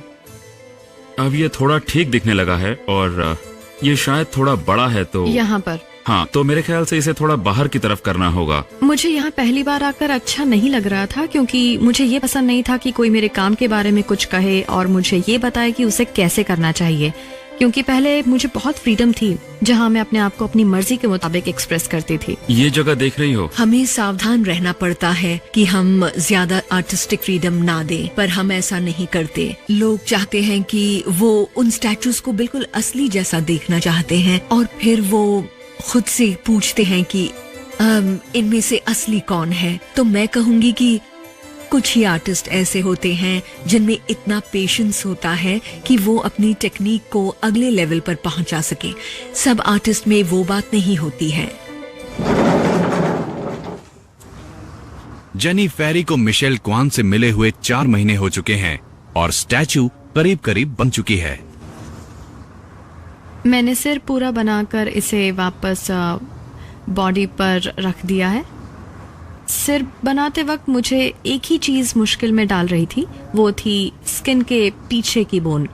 अब ये थोड़ा ठीक दिखने लगा है और ये शायद थोड़ा बड़ा है, तो यहाँ पर। हाँ, तो मेरे ख्याल से इसे थोड़ा बाहर की तरफ करना होगा। मुझे यहाँ पहली बार आकर अच्छा नहीं लग रहा था क्योंकि मुझे ये पसंद नहीं था कि कोई मेरे काम के बारे में कुछ कहे और मुझे ये बताए कि उसे कैसे करना चाहिए, क्योंकि पहले मुझे बहुत फ्रीडम थी जहाँ मैं अपने आप को अपनी मर्जी के मुताबिक एक्सप्रेस करती थी। ये जगह देख रही हो? हमें सावधान रहना पड़ता है कि हम ज्यादा आर्टिस्टिक फ्रीडम ना दें, पर हम ऐसा नहीं करते। लोग चाहते हैं कि वो उन स्टैचूज को बिल्कुल असली जैसा देखना चाहते हैं और फिर वो खुद से पूछते हैं कि इनमें से असली कौन है। तो मैं कहूंगी कि कुछ ही आर्टिस्ट ऐसे होते हैं जिनमें इतना पेशेंस होता है कि वो अपनी टेक्निक को अगले लेवल पर पहुंचा सके। सब आर्टिस्ट में वो बात नहीं होती है। जेनी फेरी को मिशेल क्वान से मिले हुए 4 महीने हो चुके हैं और स्टैचू करीब करीब बन चुकी है। मैंने सिर पूरा बनाकर इसे वापस बॉडी पर रख दिया है। सिर बनाते वक्त मुझे एक ही चीज मुश्किल में डाल रही थी, वो थी स्किन के पीछे की बोन।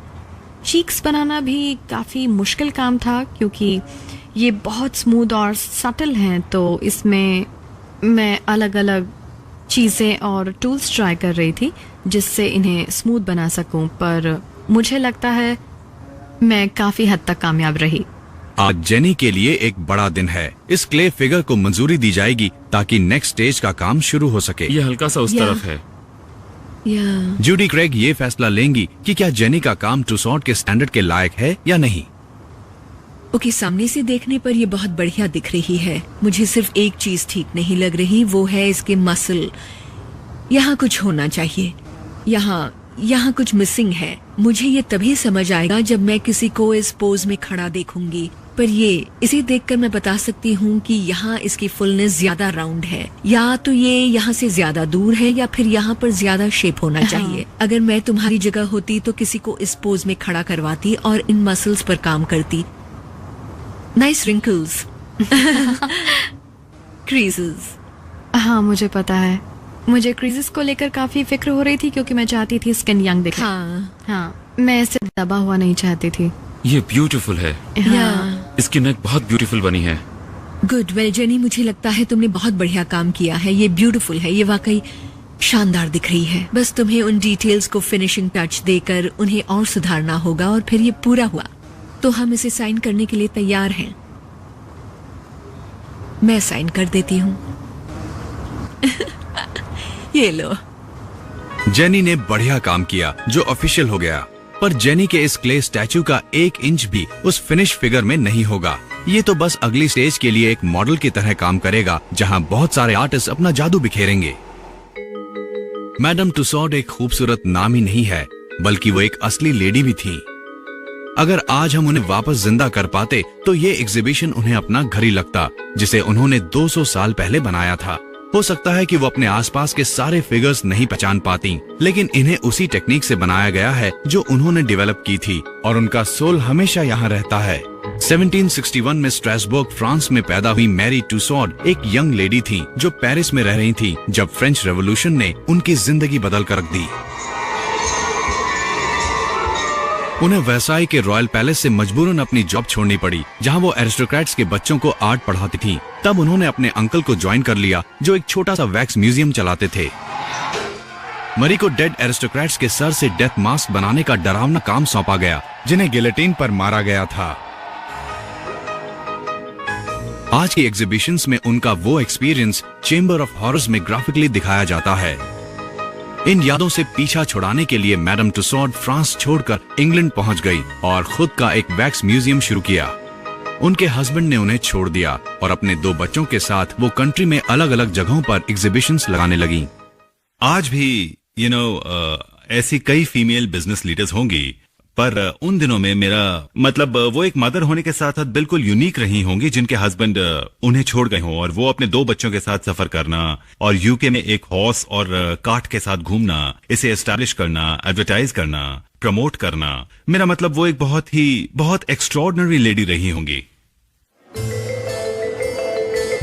चीक्स बनाना भी काफी मुश्किल काम था क्योंकि ये बहुत स्मूथ और सटल हैं, तो इसमें मैं अलग अलग चीजें और टूल्स ट्राई कर रही थी जिससे इन्हें स्मूथ बना सकूं, पर मुझे लगता है मैं काफी हद तक कामयाब रही। आज जेनी के लिए एक बड़ा दिन है। इस क्ले फिगर को मंजूरी दी जाएगी ताकि नेक्स्ट स्टेज का काम शुरू हो सके। ये हल्का सा उस तरफ है। जूडी क्रेग ये फैसला लेंगी कि क्या जेनी का काम टुसॉट के स्टैंडर्ड के लायक है या नहीं। ओके, सामने से देखने पर ये बहुत बढ़िया दिख रही है। मुझे सिर्फ एक चीज ठीक नहीं लग रही, वो है इसके मसल। यहाँ कुछ होना चाहिए, यहाँ कुछ मिसिंग है। मुझे ये तभी समझ आएगा जब मैं किसी को इस पोज में खड़ा देखूंगी, पर इसे देखकर मैं बता सकती हूँ कि यहाँ इसकी फुलनेस ज्यादा राउंड है, या तो ये यहाँ से ज्यादा दूर है, या फिर यहाँ पर ज्यादा शेप होना चाहिए। अगर मैं तुम्हारी जगह होती तो किसी को इस पोज में खड़ा करवाती और इन मसल्स पर काम करती। Nice wrinkles, creases. हाँ, मुझे पता है। मुझे क्रीजेस को लेकर काफी फिक्र हो रही थी क्योंकि मैं चाहती थी स्किन यंग दिखे। हाँ, मैं ऐसे दबा हुआ नहीं चाहती थी। ये ब्यूटीफुल है। हाँ। इसकी नेक बहुत ब्यूटीफुल बनी है। गुड, वेल जेनी, मुझे लगता है तुमने बहुत बढ़िया काम किया है। ये ब्यूटीफुल है, ये वाकई शानदार दिख रही है। बस तुम्हें उन डिटेल्स को फिनिशिंग टच देकर उन्हें और सुधारना होगा, और फिर ये पूरा हुआ तो हम इसे साइन करने के लिए तैयार हैं। मैं साइन कर देती हूँ। ये लो। जेनी ने बढ़िया काम किया जो ऑफिशियल हो गया, पर जेनी के इस क्ले स्टैचू का 1 इंच भी उस फिनिश फिगर में नहीं होगा। ये तो बस अगली स्टेज के लिए एक मॉडल की तरह काम करेगा, जहाँ बहुत सारे आर्टिस्ट अपना जादू बिखेरेंगे। मैडम टुसॉड एक खूबसूरत नाम ही नहीं है, बल्कि वो एक असली लेडी भी थी। अगर आज हम उन्हें वापस जिंदा कर पाते तो ये एग्जीबिशन उन्हें अपना घर ही लगता, जिसे उन्होंने 200 साल पहले बनाया था। हो सकता है कि वो अपने आसपास के सारे फिगर्स नहीं पहचान पाती, लेकिन इन्हें उसी टेक्निक से बनाया गया है जो उन्होंने डेवलप की थी, और उनका सोल हमेशा यहाँ रहता है। 1761 में स्ट्रासबर्ग, फ्रांस में पैदा हुई मैरी टुसॉड एक यंग लेडी थी जो पेरिस में रह रही थी जब फ्रेंच रेवोल्यूशन ने उनकी जिंदगी बदल कर रख दी। उन्हें वर्साई के रॉयल पैलेस से मजबूरन अपनी जॉब छोड़नी पड़ी, जहां वो एरिस्टोक्रेट्स के बच्चों को आर्ट पढ़ाती थी। तब उन्होंने अपने अंकल को ज्वाइन कर लिया जो एक छोटा सा वैक्स म्यूजियम चलाते थे। मरी को डेड एरिस्टोक्रेट्स के सर से डेथ मास्क बनाने का डरावना काम सौंपा गया, जिन्हें गिलेटिन पर मारा गया था। आज की एग्जीबिशंस में उनका वो एक्सपीरियंस चेंबर ऑफ हॉरर्स में ग्राफिकली दिखाया जाता है। इन यादों से पीछा छुड़ाने के लिए मैडम टुसॉड फ्रांस छोड़कर इंग्लैंड पहुंच गई और खुद का एक वैक्स म्यूजियम शुरू किया। उनके हस्बैंड ने उन्हें छोड़ दिया और अपने 2 बच्चों के साथ वो कंट्री में अलग अलग जगहों पर एग्जीबिशंस लगाने लगी। आज भी ऐसी कई फीमेल बिजनेस लीडर्स होंगी, पर उन दिनों में मेरा मतलब वो एक मदर होने के साथ साथ बिल्कुल यूनिक रही होंगी, जिनके हस्बैंड उन्हें छोड़ गए हों और वो अपने 2 बच्चों के साथ सफर करना और यूके में एक हॉर्स और कार्ट के साथ घूमना, इसे एस्टैब्लिश करना, एडवर्टाइज करना, प्रमोट करना। मेरा मतलब वो एक बहुत एक्स्ट्रॉर्डिनरी लेडी रही होंगी।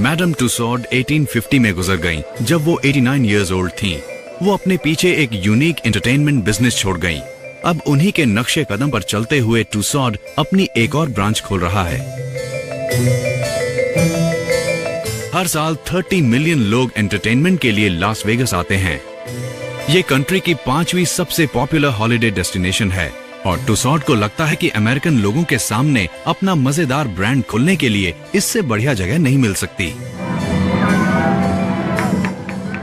मैडम टुसॉड 1850 में गुजर गईं, जब वो 89 इयर्स ओल्ड थीं। वो अपने पीछे एक यूनिक एंटरटेनमेंट बिजनेस छोड़ गईं। अब उन्हीं के नक्शे कदम पर चलते हुए टुसॉड अपनी एक और ब्रांच खोल रहा है। हर साल 30 मिलियन लोग एंटरटेनमेंट के लिए लास वेगस आते हैं। ये कंट्री की 5वीं सबसे पॉपुलर हॉलिडे डेस्टिनेशन है, और टुसॉड को लगता है कि अमेरिकन लोगों के सामने अपना मजेदार ब्रांड खोलने के लिए इससे बढ़िया जगह नहीं मिल सकती।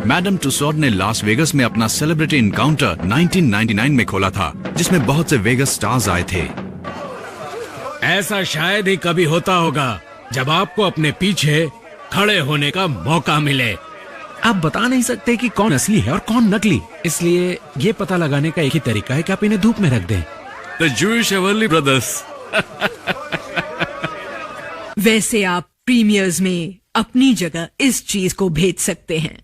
मैडम टुसॉड ने लास वेगस में अपना सेलिब्रिटी इनकाउंटर 1999 में खोला था, जिसमें बहुत से वेगस स्टार्स आए थे। ऐसा शायद ही कभी होता होगा जब आपको अपने पीछे खड़े होने का मौका मिले। आप बता नहीं सकते कि कौन असली है और कौन नकली, इसलिए ये पता लगाने का एक ही तरीका है कि आप इन्हें धूप में रख दें। The Jewish Everly Brothers. वैसे आप प्रीमियर्स में अपनी जगह इस चीज को भेज सकते हैं।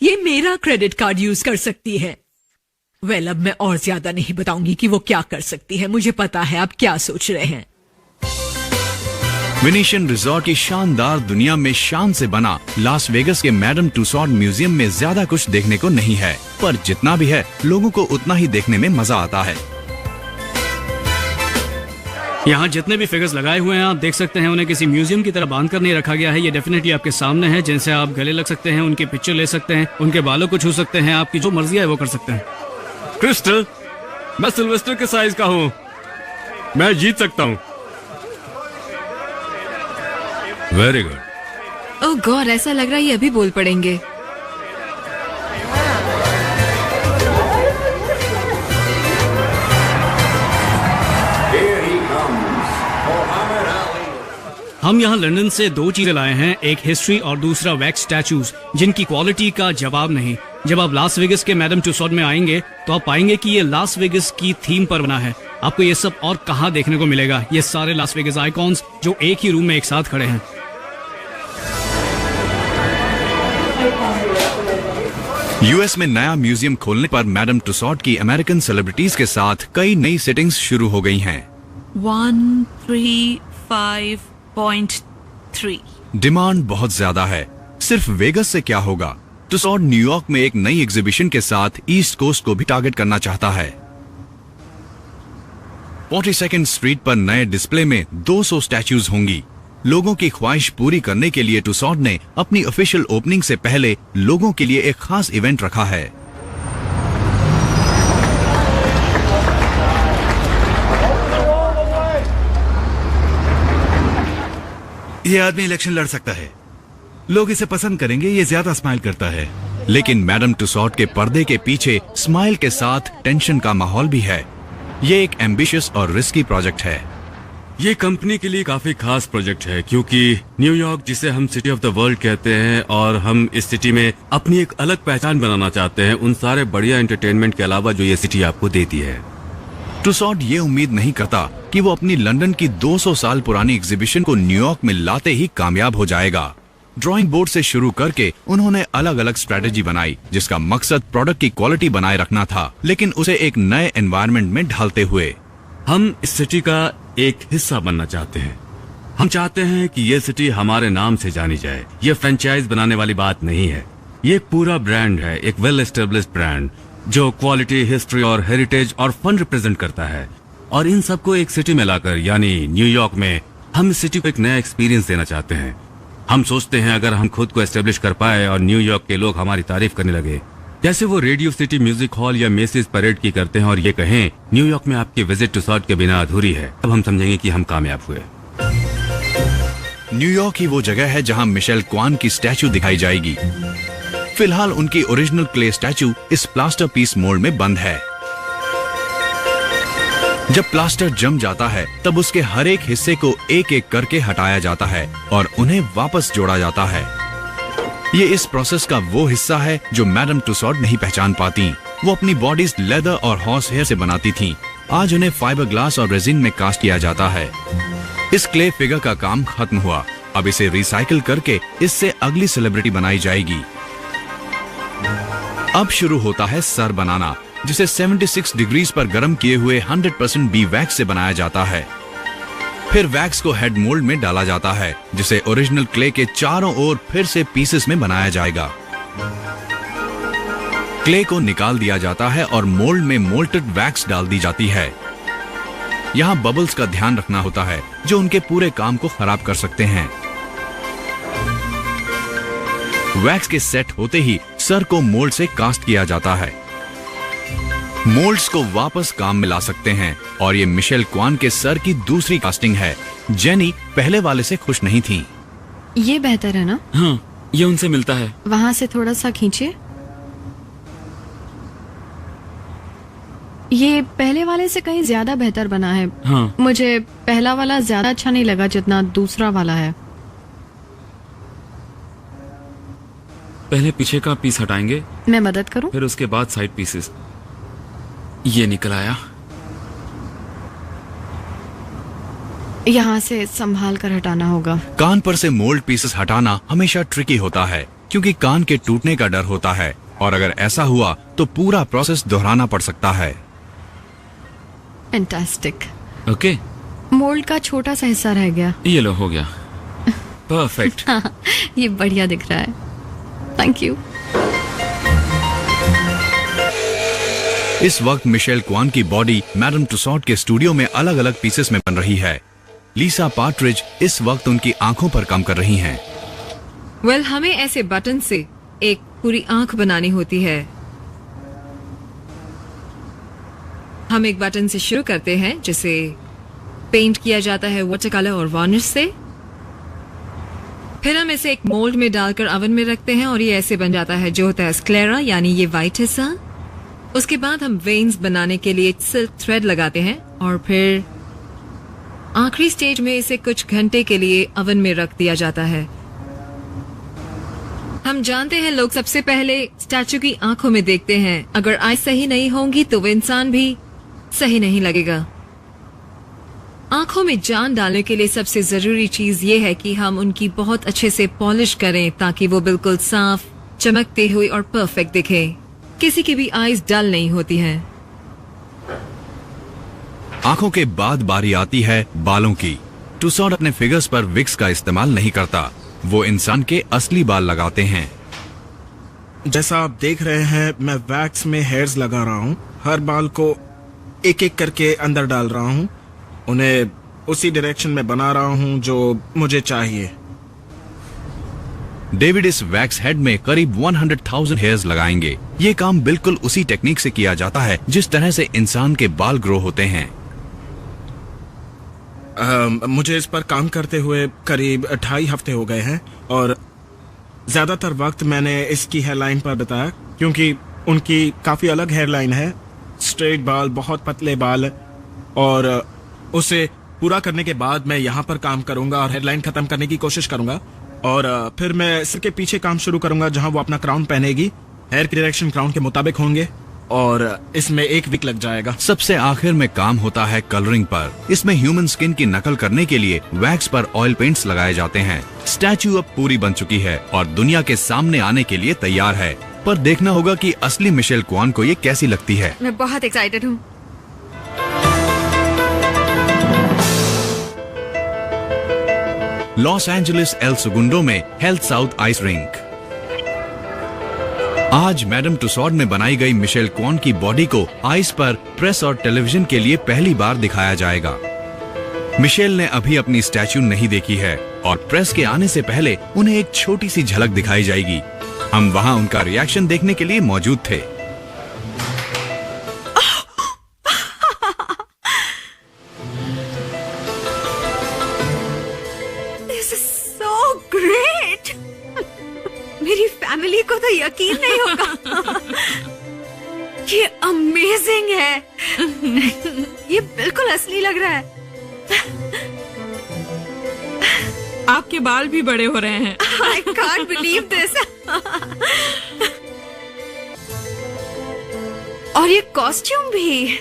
ये मेरा क्रेडिट कार्ड यूज कर सकती है। वेल, अब मैं और ज्यादा नहीं बताऊंगी कि वो क्या कर सकती है। मुझे पता है आप क्या सोच रहे हैं। वेनेशियन रिजॉर्ट की शानदार दुनिया में शान से बना लास वेगस के मैडम टुसॉड म्यूजियम में ज्यादा कुछ देखने को नहीं है, पर जितना भी है लोगों को उतना ही देखने में मजा आता है। यहाँ जितने भी फिगर्स लगाए हुए हैं आप देख सकते हैं, उन्हें किसी म्यूजियम की तरह बांध कर नहीं रखा गया है। ये डेफिनेटली आपके सामने है, जिनसे आप गले लग सकते हैं, उनकी पिक्चर ले सकते हैं, उनके बालों को छू सकते हैं, आपकी जो मर्जी है वो कर सकते हैं। क्रिस्टल, मैं सिल्वेस्टर के साइज का हूँ, मैं जीत सकता हूँ। Very good. ओह गॉड, ऐसा लग रहा है ये अभी बोल पड़ेंगे। हम यहाँ लंदन से 2 चीजें लाए हैं, एक हिस्ट्री और दूसरा वैक्स स्टैचूज, जिनकी क्वालिटी का जवाब नहीं। जब आप लास वेगस के मैडम टुसॉड में आएंगे तो आप पाएंगे कि ये लास वेगस की थीम पर बना है। आपको ये सब और कहाँ देखने को मिलेगा? ये सारे लास वेगस आइकॉन्स जो एक ही रूम में एक साथ खड़े हैं। यूएस में नया म्यूजियम खोलने पर मैडम टुसॉड की अमेरिकन सेलिब्रिटीज के साथ कई नई सिटिंग्स शुरू हो गई हैं। 135.3 डिमांड बहुत ज्यादा है। सिर्फ वेगस से क्या होगा? टुसॉड न्यूयॉर्क में एक नई एग्जीबिशन के साथ ईस्ट कोस्ट को भी टारगेट करना चाहता है। 42nd स्ट्रीट पर नए डिस्प्ले में 200 स्टैच्यूज होंगी। लोगों की ख्वाहिश पूरी करने के लिए टुसॉड ने अपनी ऑफिशियल ओपनिंग से पहले लोगों के लिए एक खास इवेंट रखा है। ये आदमी इलेक्शन लड़ सकता है, लोग इसे पसंद करेंगे, ये ज्यादा स्माइल करता है। लेकिन मैडम टुसॉड के पर्दे के पीछे स्माइल के साथ टेंशन का माहौल भी है। ये एक एम्बिशियस और रिस्की प्रोजेक्ट है। ये कंपनी के लिए काफी खास प्रोजेक्ट है, क्योंकि न्यूयॉर्क, जिसे हम सिटी ऑफ द वर्ल्ड कहते हैं, और हम इस सिटी में अपनी एक अलग पहचान बनाना चाहते हैं, उन सारे बढ़िया एंटरटेनमेंट के अलावा जो ये सिटी आपको देती है। टुसॉड ये उम्मीद नहीं करता कि वो अपनी लंदन की 200 साल पुरानी एग्जीबिशन को न्यूयॉर्क में लाते ही कामयाब हो जाएगा। ड्राइंग बोर्ड से शुरू करके उन्होंने अलग अलग स्ट्रेटेजी बनाई, जिसका मकसद प्रोडक्ट की क्वालिटी बनाए रखना था, लेकिन उसे एक नए एनवायरनमेंट में ढालते हुए। हम इस सिटी का एक हिस्सा बनना चाहते हैं। हम चाहते हैं कि ये सिटी हमारे नाम से जानी जाए। ये फ्रेंचाइज बनाने वाली बात नहीं है, ये एक पूरा ब्रांड है, एक वेल एस्टेब्लिश्ड ब्रांड जो क्वालिटी, हिस्ट्री और हेरिटेज और फन रिप्रेजेंट करता है। और इन सबको एक सिटी में लाकर, यानी न्यूयॉर्क में, हम इस सिटी को एक नया एक्सपीरियंस देना चाहते हैं। हम सोचते हैं अगर हम खुद को एस्टेब्लिश कर पाए और न्यूयॉर्क के लोग हमारी तारीफ करने लगे, जैसे वो रेडियो सिटी म्यूजिक हॉल या मेसिस परेड की करते हैं, और ये कहें न्यूयॉर्क में आपकी विजिट टुसॉड के बिना अधूरी है, तब हम समझेंगे कि हम कामयाब हुए। न्यूयॉर्क ही वो जगह है जहां मिशेल क्वान की स्टैचू दिखाई जाएगी। फिलहाल उनकी ओरिजिनल क्ले स्टैचू इस प्लास्टर पीस मोल्ड में बंद है। जब प्लास्टर जम जाता है तब उसके हर एक हिस्से को एक एक करके हटाया जाता है और उन्हें वापस जोड़ा जाता है। ये इस प्रोसेस का वो हिस्सा है जो मैडम टुसॉड नहीं पहचान पाती। वो अपनी बॉडीज लेदर और हॉर्स हेयर से बनाती थीं। आज उन्हें फाइबर ग्लास और रेजिन में कास्ट किया जाता है। इस क्ले फिगर का काम खत्म हुआ। अब इसे रिसाइकिल करके इससे अगली सेलिब्रिटी बनाई जाएगी। अब शुरू होता है सर बनाना, जिसे 76 डिग्रीज पर गर्म किए हुए 100% बी वैक्स से बनाया जाता है। फिर वैक्स को हेड मोल्ड में डाला जाता है, जिसे ओरिजिनल क्ले के चारों ओर फिर से पीसेस में बनाया जाएगा। क्ले को निकाल दिया जाता है और मोल्ड में मोल्टेड वैक्स डाल दी जाती है। यहाँ बबल्स का ध्यान रखना होता है, जो उनके पूरे काम को खराब कर सकते हैं। वैक्स के सेट होते ही सर को मोल्ड से कास्ट किया जाता है। मोल्ड्स को वापस काम में ला सकते हैं और ये मिशेल क्वान के सर की दूसरी कास्टिंग है। जेनी पहले वाले से खुश नहीं थी। ये बेहतर है ना? हाँ, ये उनसे मिलता है। वहाँ से थोड़ा सा खींचिए। ये पहले वाले से कहीं ज्यादा बेहतर बना है। हाँ। मुझे पहला वाला ज्यादा अच्छा नहीं लगा जितना दूसरा वाला है। पहले पीछे का पीस हटाएंगे, मैं मदद करूं? फिर उसके बाद साइड पीसेस। ये निकल आया। यहाँ से संभाल कर हटाना होगा। कान पर से मोल्ड पीसेस हटाना हमेशा ट्रिकी होता है, क्योंकि कान के टूटने का डर होता है और अगर ऐसा हुआ तो पूरा प्रोसेस दोहराना पड़ सकता है। फैंटास्टिक। ओके, मोल्ड का छोटा सा हिस्सा रह गया। ये लो, हो गया। परफेक्ट। ये बढ़िया दिख रहा है। Thank you. इस वक्त मिशेल क्वान की बॉडी मैडम टुसॉड के स्टूडियो में अलग अलग पीसेस में बन रही है। लीसा पार्ट्रिज इस वक्त उनकी आंखों पर काम कर रही हैं। वेल, हमें ऐसे बटन से एक पूरी आंख बनानी होती है। हम एक बटन से शुरू करते हैं, जिसे पेंट किया जाता है वाटर कलर और वार्निश से। फिर हम इसे एक मोल्ड में डालकर ओवन में रखते हैं और ये ऐसे बन जाता है, जो होता है स्क्लेरा, यानी ये व्हाइट हिस्सा। उसके बाद हम वेन्स बनाने के लिए सिल्क थ्रेड लगाते हैं और फिर आखिरी स्टेज में इसे कुछ घंटे के लिए ओवन में रख दिया जाता है। हम जानते हैं लोग सबसे पहले स्टैचू की आंखों में देखते हैं। अगर आंख सही नहीं होंगी तो वो इंसान भी सही नहीं लगेगा। आंखों में जान डालने के लिए सबसे जरूरी चीज ये है कि हम उनकी बहुत अच्छे से पॉलिश करें ताकि वो बिल्कुल साफ, चमकते हुए और परफेक्ट दिखे। किसी की भी आईज डल नहीं होती हैं। आंखों के बाद बारी आती है बालों की। टुसॉड अपने फिगर्स पर विक्स का इस्तेमाल नहीं करता, वो इंसान के असली बाल लगाते हैं। जैसा आप देख रहे हैं, मैं वैक्स में हेयर्स लगा रहा हूँ। हर बाल को एक एक करके अंदर डाल रहा हूँ, उन्हें उसी डायरेक्शन में बना रहा हूँ जो मुझे चाहिए। डेविड इस वैक्स हेड में करीब 100,000 हेयर्स लगाएंगे। ये काम बिल्कुल उसी टेक्निक से किया जाता है जिस तरह से इंसान के बाल ग्रो होते हैं। मुझे इस पर काम करते हुए करीब 2.5 हफ्ते हो गए हैं और ज्यादातर वक्त मैंने इसकी हेयरलाइन पर बिताया क्योंकि उनकी काफी अलग हेयरलाइन है। स्ट्रेट बाल, बहुत पतले बाल, और उसे पूरा करने के बाद मैं यहाँ पर काम करूंगा और हेयरलाइन खत्म करने की कोशिश करूंगा और फिर मैं सिर के पीछे काम शुरू करूंगा जहां वो अपना क्राउन पहनेगी। हेयर की डायरेक्शन क्राउन के मुताबिक होंगे और इसमें 1 वीक लग जाएगा। सबसे आखिर में काम होता है कलरिंग पर। इसमें ह्यूमन स्किन की नकल करने के लिए वैक्स पर ऑयल पेंट्स लगाए जाते हैं। स्टैचू अब पूरी बन चुकी है और दुनिया के सामने आने के लिए तैयार है, पर देखना होगा कि असली मिशेल क्वान को ये कैसी लगती है। मैं बहुत एक्साइटेड हूँ। लॉस एंजलिस एल सेगुंडो में हेल्थ साउथ आइस रिंक। आज मैडम टुसॉड में बनाई गई मिशेल क्वान की बॉडी को आइस पर प्रेस और टेलीविजन के लिए पहली बार दिखाया जाएगा। मिशेल ने अभी अपनी स्टैचू नहीं देखी है और प्रेस के आने से पहले उन्हें एक छोटी सी झलक दिखाई जाएगी। हम वहां उनका रिएक्शन देखने के लिए मौजूद थे। This is so great! मेरी फैमिली को तो यकीन नहीं होगा। ये अमेजिंग है। ये बिल्कुल असली लग रहा है। आपके बाल भी बड़े हो रहे हैं। I can't believe this. और ये कॉस्ट्यूम भी।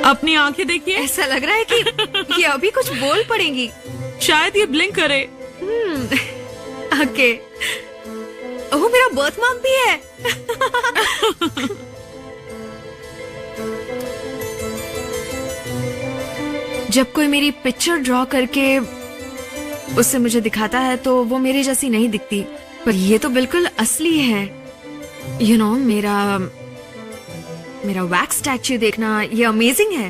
अपनी आंखें देखिए। ऐसा लग रहा है कि ये अभी कुछ बोल पड़ेंगी। शायद ये ब्लिंक करे। ओके। ओह, मेरा बर्थ मंथ भी है। जब कोई मेरी पिक्चर ड्रॉ करके उससे मुझे दिखाता है तो वो मेरे जैसी नहीं दिखती, पर ये तो बिल्कुल असली है। यू नो, मेरा वैक्स स्टैच्यू देखना ये अमेजिंग है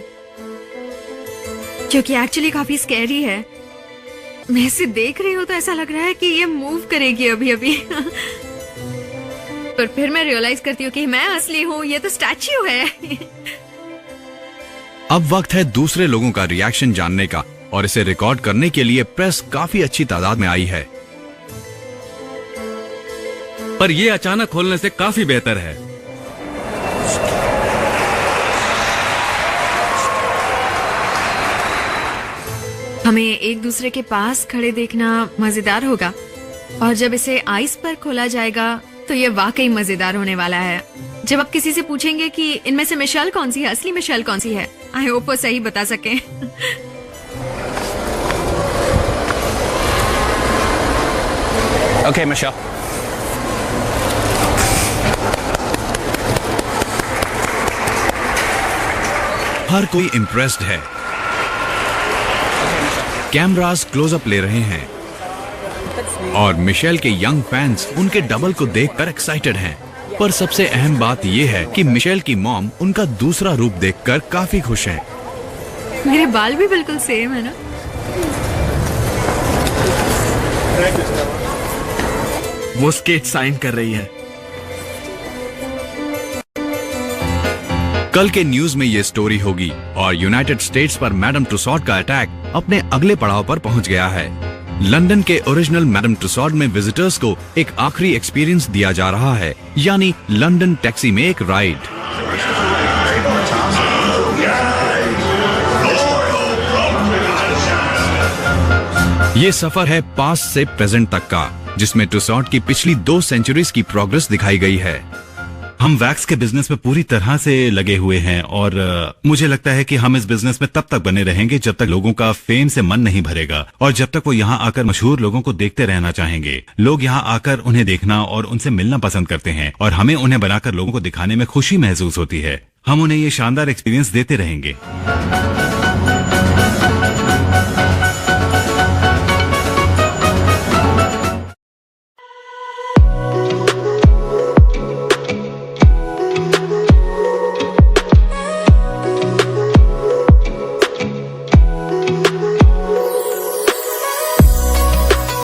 क्योंकि एक्चुअली काफी स्कैरी है। मैं इसे देख रही हूँ तो ऐसा लग रहा है कि ये मूव करेगी अभी अभी। पर फिर मैं रियलाइज करती हूँ कि मैं असली हूँ, ये तो स्टैच्यू है। अब वक्त है दूसरे लोगों का रिएक्शन जानने का और इसे रिकॉर्ड करने के लिए प्रेस काफी अच्छी तादाद में आई है। पर यह अचानक खोलने से काफी बेहतर है। हमें एक दूसरे के पास खड़े देखना मजेदार होगा और जब इसे आइस पर खोला जाएगा तो ये वाकई मजेदार होने वाला है। जब आप किसी से पूछेंगे कि इनमें से मिशेल कौन सी है, असली मिशेल कौन सी है, आई होप वो सही बता सकें। Okay, Michelle. हर कोई इम्प्रेस्ड है। कैमरास क्लोजअप ले रहे हैं और मिशेल के यंग फैंस उनके डबल को देखकर एक्साइटेड हैं। पर सबसे अहम बात यह है कि मिशेल की मॉम उनका दूसरा रूप देखकर काफी खुश हैं। मेरे बाल भी बिल्कुल सेम है ना। वो स्केट साइन कर रही है। कल के न्यूज में ये स्टोरी होगी और यूनाइटेड स्टेट्स पर मैडम टुसॉड का अटैक अपने अगले पड़ाव पर पहुंच गया है। लंदन के ओरिजिनल मैडम टुसॉड में विजिटर्स को एक आखिरी एक्सपीरियंस दिया जा रहा है, यानी लंदन टैक्सी में एक राइड। ये सफर है पास्ट से प्रेजेंट तक का, जिसमें टुसॉड की पिछली 2 सेंचुरीज की प्रोग्रेस दिखाई गई है। हम वैक्स के बिजनेस में पूरी तरह से लगे हुए हैं और मुझे लगता है कि हम इस बिजनेस में तब तक बने रहेंगे जब तक लोगों का फेम से मन नहीं भरेगा और जब तक वो यहाँ आकर मशहूर लोगों को देखते रहना चाहेंगे। लोग यहाँ आकर उन्हें देखना और उनसे मिलना पसंद करते हैं और हमें उन्हें बनाकर लोगों को दिखाने में खुशी महसूस होती है। हम उन्हें ये शानदार एक्सपीरियंस देते रहेंगे।